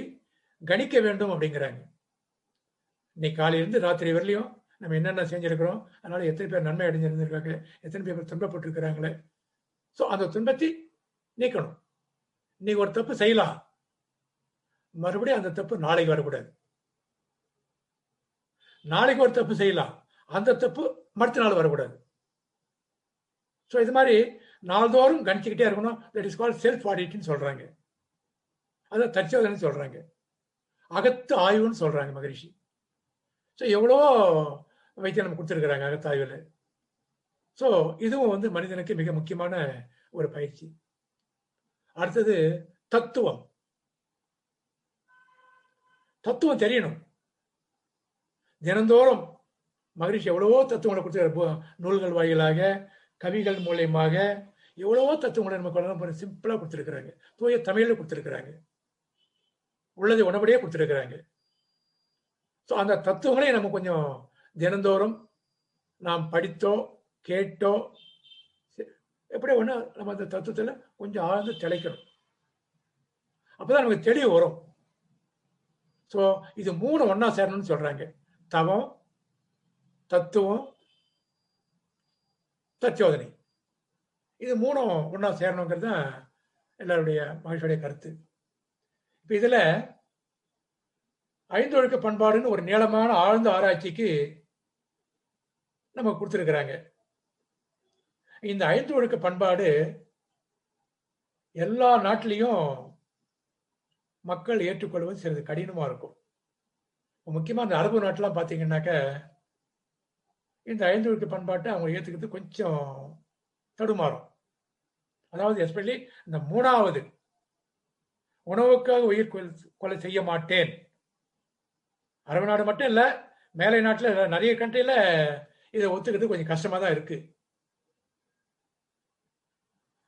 [SPEAKER 1] கணிக்க வேண்டும் அப்படிங்கிறாங்க. இன்னைக்கு காலையிலிருந்து ராத்திரி வரலையும் நம்ம என்னென்ன செஞ்சிருக்கிறோம், அதனால எத்தனை பேர் நன்மை அடைஞ்சிருந்திருக்காங்க, எத்தனை பேர் துன்பப்பட்டிருக்கிறாங்களே. ஸோ அந்த துன்பத்தை நீக்கணும். இன்னைக்கு ஒரு தப்பு செய்யலாம், மறுபடியும் அந்த தப்பு நாளைக்கு வரக்கூடாது. நாளைக்கு ஒரு தப்பு செய்யலாம், அந்த தப்பு மறுத்த நாள் வரக்கூடாது. ஸோ இது மாதிரி நாள்தோறும் கணிச்சுக்கிட்டே இருக்கணும். தட் இஸ் கால்ட் செல்ஃப் ஆடிட்னு சொல்றாங்க. அதை தற்சோதனை சொல்றாங்க, அகத்து ஆய்வுன்னு சொல்றாங்க மகரிஷி. ஸோ எவ்வளவோ வைத்தியம் நம்ம கொடுத்துருக்குறாங்க அகத்தாய்வில். ஸோ இதுவும் வந்து மனிதனுக்கு மிக முக்கியமான ஒரு பயிற்சி. அடுத்தது தத்துவம். தத்துவம் தெரியணும். தினந்தோறும் மகரிஷி எவ்வளவோ தத்துவங்களை கொடுத்துருக்காரு. நூல்கள் வாயிலாக, கவிகள் மூலியமாக எவ்வளவோ தத்துவங்களை நமக்கு சிம்பிளா கொடுத்துருக்குறாங்க. தூய தமிழ்ல கொடுத்துருக்குறாங்க, உள்ளதை உடம்படியே கொடுத்துருக்குறாங்க. ஸோ அந்த தத்துவங்களை நம்ம கொஞ்சம் தினந்தோறும் நாம் படித்தோ கேட்டோ எப்படி ஒண்ணு நம்ம அந்த தத்துவத்துல கொஞ்சம் ஆழ்ந்து திளைக்கணும். அப்பதான் நமக்கு தெளிவு வரும். ஸோ இது 3 ஒன்னா சேரணும்னு சொல்றாங்க. தவம், தத்துவம், தற்சோதனை. இது 3 ஒன்னா சேரணுங்கிறது தான் எல்லாருடைய மகிழ்ச்சியுடைய கருத்து. இப்ப இதுல 5 ஒழுக்க பண்பாடுன்னு ஒரு நீளமான ஆழ்ந்த ஆராய்ச்சிக்கு நம்ம கொடுத்திருக்கிறாங்க. இந்த 5 ஒழுக்க பண்பாடு எல்லா நாட்டிலையும் மக்கள் ஏற்றுக்கொள்வது சிறிது கடினமா இருக்கும். முக்கியமா இந்த அரபு நாட்டெல்லாம் பாத்தீங்கன்னாக்க இந்த 5 ஒழுக்க பண்பாட்டை அவங்க ஏத்துக்கிறது கொஞ்சம் தடுமாறும். அதாவது எஸ்பெஷலி இந்த 3வது உணவுக்காக உயிர் கொலை செய்ய மாட்டேன். அரபு நாடு மட்டும் இல்ல, மேலை நாட்டுல நிறைய கண்ட்ரியில இதை ஒத்துக்கிறது கொஞ்சம் கஷ்டமா தான் இருக்கு.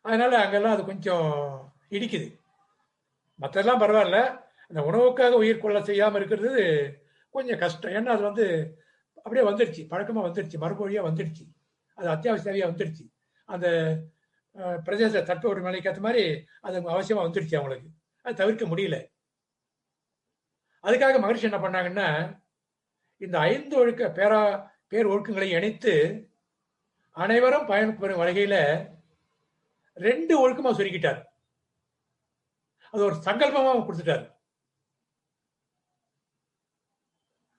[SPEAKER 1] அதனால அங்கெல்லாம் அது கொஞ்சம் இடிக்குது. மற்றெல்லாம் பரவாயில்ல, இந்த உணவுக்காக உயிர் கொலை செய்யாம இருக்கிறது கொஞ்சம் கஷ்டம். ஏன்னா அது வந்து அப்படியே வந்துடுச்சு, பழக்கமா வந்துடுச்சு, மறுமொழியா வந்துடுச்சு, அது அத்தியாவசிய தேவையா வந்துடுச்சு. அந்த பிரதேச தட்பவெப்ப நிலைக்கு ஏற்ற மாதிரி அது அவசியமா வந்துடுச்சு அவங்களுக்கு. அது தவிர்க்க முடியல. அதுக்காக மகரிஷி என்ன பண்ணாங்கன்னா, இந்த 5 ஒழுக்க பேர் ஒழுக்கங்களை இணைத்து அனைவரும் பயன்பெறும் வகையில 2 ஒழுக்கமா சுருக்கிட்டார். அது ஒரு சங்கல்பமா கொடுத்துட்டார்.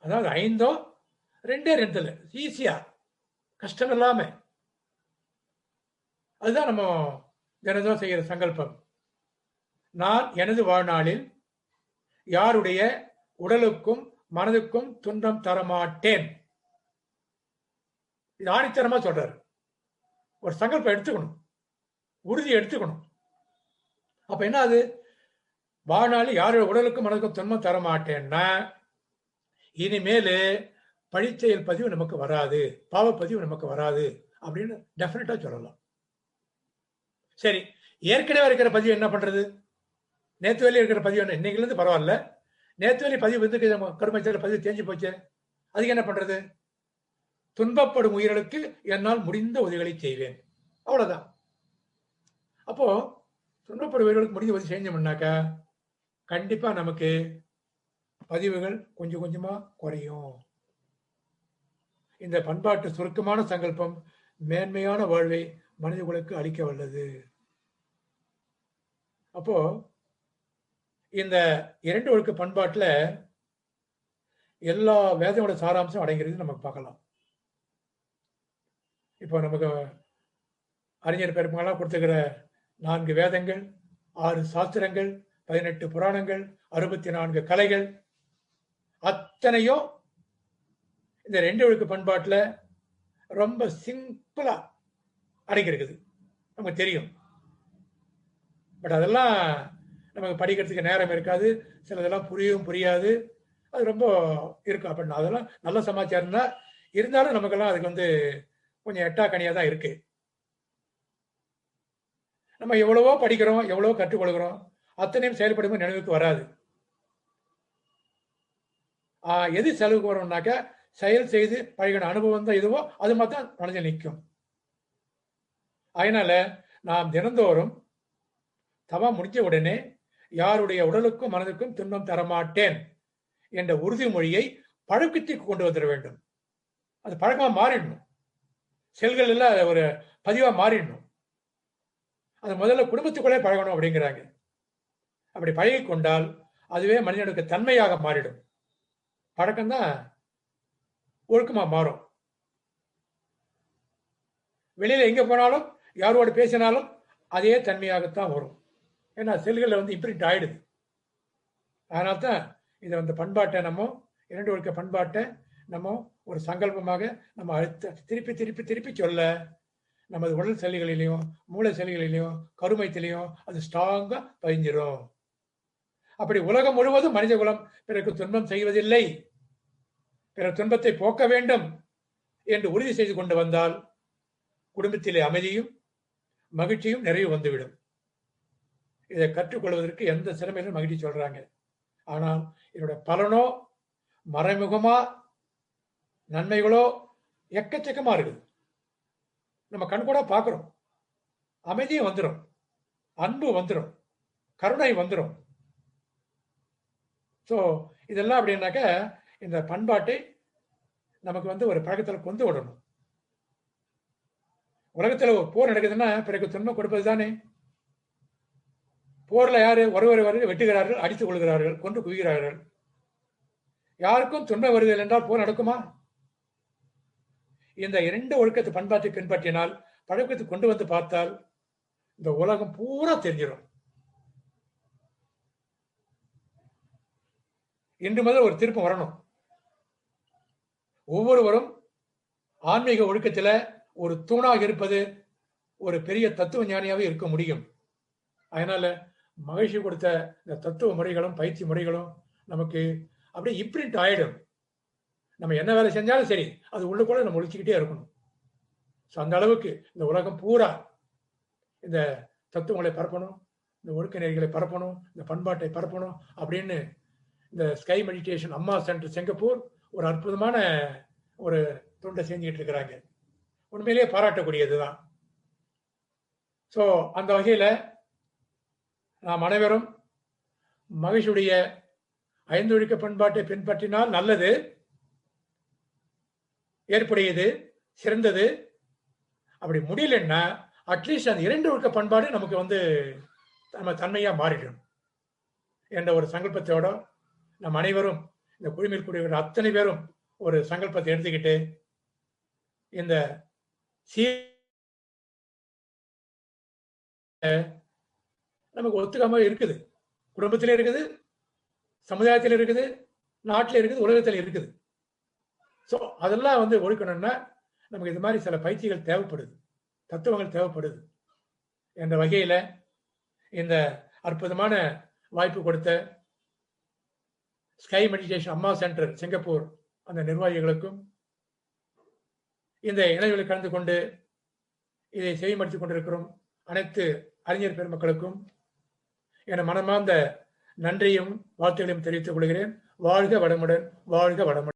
[SPEAKER 1] அதாவது 5 2 ஈஸியா, கஷ்டம் இல்லாம. அதுதான் நம்ம தினமும் செய்கிற சங்கல்பம். நான் எனது வாழ்நாளில் யாருடைய உடலுக்கும் மனதுக்கும் துன்பம் தரமாட்டேன். இது ஆணித்தரமா சொல்றாரு. ஒரு சங்கல்பம் எடுத்துக்கணும், உறுதி எடுத்துக்கணும். அப்ப என்ன அது, வாழ்நாளில் யாருடைய உடலுக்கும் மனதுக்கும் துன்பம் தரமாட்டேன்னா இனிமேலு பழிச்செயல் பதிவு நமக்கு வராது, பாவப்பதிவு நமக்கு வராது அப்படின்னு டெஃபினட்டா சொல்லலாம். சரி, ஏற்கனவே இருக்கிற பதிவு என்ன பண்றது? நேற்று வேலையில் இருக்கிற பதிவு என்ன, இன்னைக்குல இருந்து பரவாயில்ல, நேற்று வேலை பதிவு வந்து கருமைச்சல பதிவு தேஞ்சு போச்சு, அதுக்கு என்ன பண்றது? துன்பப்படும் உயிர்களுக்கு என்னால் முடிந்த உதவிகளை செய்வேன், அவ்வளவுதான். அப்போ துன்பப்படும் உயிர்களுக்கு முடிந்த உதவி செஞ்சோம்னாக்கா கண்டிப்பா நமக்கு பதிவுகள் கொஞ்சம் கொஞ்சமா குறையும். இந்த பண்பாட்டு சுருக்கமான சங்கல்பம் மேன்மையான வாழ்வை மனிதர்களுக்கு அளிக்க வல்லது. அப்போ இந்த 2 ஒழுக்க பண்பாட்டுல எல்லா வேதங்களோட சாராம்சம் அடங்கிறது நமக்கு பார்க்கலாம். இப்போ நமக்கு அறிஞர் பெருமங்களா கொடுத்துக்கிற 4 வேதங்கள், 6 சாஸ்திரங்கள், 18 புராணங்கள், 64 கலைகள் அத்தனையும் இந்த 2 ஒழுக்க பண்பாட்டுல ரொம்ப சிம்பிளா அடங்கி இருக்குது, நமக்கு தெரியும். பட் அதெல்லாம் நமக்கு படிக்கிறதுக்கு நேரம் இருக்காது, சிலதெல்லாம் புரியாது, அது ரொம்ப இருக்கும். அப்படின்னா அதெல்லாம் நல்ல சமாச்சாரம் தான், இருந்தாலும் நமக்கெல்லாம் அதுக்கு வந்து கொஞ்சம் எட்டா கனியா தான் இருக்கு. நம்ம எவ்வளவோ படிக்கிறோம், எவ்வளவோ கற்றுக்கொள்கிறோம், அத்தனையும் செயல்படும் நினைவுக்கு வராது. எது செலவுக்கு வரும்னாக்க செயல் செய்து பழகின அனுபவம் தான் எதுவோ அது மாதிரி தான் மனதில் நிற்கும். அதனால நாம் தினந்தோறும் தவம் முடிஞ்ச உடனே யாருடைய உடலுக்கும் மனதுக்கும் துன்பம் தரமாட்டேன் என்ற உறுதிமொழியை பழக்கத்திற்கு கொண்டு வந்துட வேண்டும். அது பழக்கமா மாறிடணும், செல்கள் எல்லாம் ஒரு பதிவா மாறிடணும். அது முதல்ல குடும்பத்துக்குள்ளே பழகணும் அப்படிங்கிறாங்க. அப்படி பழகி கொண்டால் அதுவே மனிதனுக்கு தன்மையாக மாறிடும். பழக்கம்தான் ஒழுக்கமா மாறும். வெளியில எங்க போனாலும் யாரோடு பேசினாலும் அதே தன்மையாகத்தான் வரும். ஏன்னா செல்கள் வந்து இம்ப்ரிண்ட் ஆயிடுது. அதனால தான் இதை வந்து பண்பாட்டை நம்ம 2 ஒழுக்க பண்பாட்டை நம்ம ஒரு சங்கல்பமாக நம்ம திருப்பி திருப்பி திருப்பி சொல்ல நமது உடல் செல்களிலையும் மூளை செல்களிலையும் கருமைத்திலையும் அது ஸ்ட்ராங்கா பதிஞ்சிடும். அப்படி உலகம் முழுவதும் மனித குலம் பிறகு துன்பம் செய்வதில்லை, பிற துன்பத்தை போக்க வேண்டும் என்று உறுதி செய்து கொண்டு வந்தால் குடும்பத்திலே அமைதியும் மகிழ்ச்சியும் நிறைவு வந்துவிடும். இதை கற்றுக்கொள்வதற்கு எந்த சிரமையிலும் மகிழ்ச்சி சொல்றாங்க. ஆனால் இதோட பலனோ மறைமுகமா நன்மைகளோ எக்கச்சக்கமா இருக்குது. நம்ம கண் கூட பார்க்கிறோம். அமைதியும் வந்துடும், அன்பு வந்துடும், கருணை வந்துடும். ஸோ இதெல்லாம் அப்படின்னாக்க இந்த பண்பாட்டை நமக்கு வந்து ஒரு பழக்கத்தில் கொண்டு விடணும். உலகத்தில் ஒரு போர் நடக்குதுன்னா பிறகு துன்பம் கொடுப்பது தானே. போர்ல யாரு ஒருவர் வெட்டுகிறார்கள், அடித்துக் கொள்கிறார்கள், கொன்று குவிகிறார்கள். யாருக்கும் துன்பம் வருதல் என்றால் போர் நடக்குமா? இந்த 2 ஒழுக்கத்து பண்பாட்டை பின்பற்றினால் பழக்கத்தை கொண்டு வந்து பார்த்தால் இந்த உலகம் பூரா தெரிஞ்சிடும். இன்று முதல் ஒரு திருப்பம் வரணும். ஒவ்வொருவரும் ஆன்மீக ஒழுக்கத்தில் ஒரு தூணாக இருப்பது ஒரு பெரிய தத்துவ ஞானியாவே இருக்க முடியும். அதனால மகிழ்ச்சி கொடுத்த இந்த தத்துவ முறைகளும் பயிற்சி முறைகளும் நமக்கு அப்படியே இம்ப்ரிண்ட் ஆயிடும். நம்ம என்ன வேலை செஞ்சாலும் சரி அது உள்ளுக்குள்ள நம்ம ஒழிச்சுக்கிட்டே இருக்கணும். ஸோ அந்த அளவுக்கு இந்த உலகம் பூரா இந்த தத்துவங்களை பரப்பணும், இந்த ஒழுக்க நெறிகளை பரப்பணும், இந்த பண்பாட்டை பரப்பணும் அப்படின்னு இந்த ஸ்கை மெடிடேஷன் அம்மா சென்டர் சிங்கப்பூர் ஒரு அற்புதமான ஒரு தொண்டை செஞ்சுக்கிட்டு இருக்கிறாங்க. உண்மையிலேயே பாராட்டக்கூடியதுதான். ஸோ அந்த வகையில் நாம் அனைவரும் மகிழ்ச்சியுடைய ஐந்தொழுக்க பண்பாட்டை பின்பற்றினால் நல்லது, ஏற்புடையது, சிறந்தது. அப்படி முடியலன்னா அட்லீஸ்ட் அந்த 2 ஒழுக்க பண்பாடு நமக்கு நம்ம தன்மையா மாறிடும் என்ற ஒரு சங்கல்பத்தோட நம் அனைவரும் இந்த குழுமில் கூடிய அத்தனை பேரும் ஒரு சங்கல்பத்தை எடுத்துக்கிட்டு இந்த நமக்கு ஒத்துக்காம இருக்குது, குடும்பத்திலே இருக்குது, சமுதாயத்தில் இருக்குது, நாட்டில் இருக்குது, உலகத்தில் இருக்குது. ஸோ அதெல்லாம் ஒழிக்கணும்னா நமக்கு இது மாதிரி சில பயிற்சிகள் தேவைப்படுது, தத்துவங்கள் தேவைப்படுது என்ற வகையில் இந்த அற்புதமான வாய்ப்பு கொடுத்த ஸ்கை மெடிடேஷன் அம்மா சென்டர் சிங்கப்பூர் அந்த நிர்வாகிகளுக்கும், இந்த இணையங்களில் கலந்து கொண்டு இதை செய்யப்படுத்திக் கொண்டிருக்கிறோம் அனைத்து அறிஞர் பெருமக்களுக்கும் என மனமார்ந்த நன்றியும் வாழ்த்துக்களையும் தெரிவித்துக் கொள்கிறேன். வாழ்க வளமுடன், வாழ்க வளமுடன்.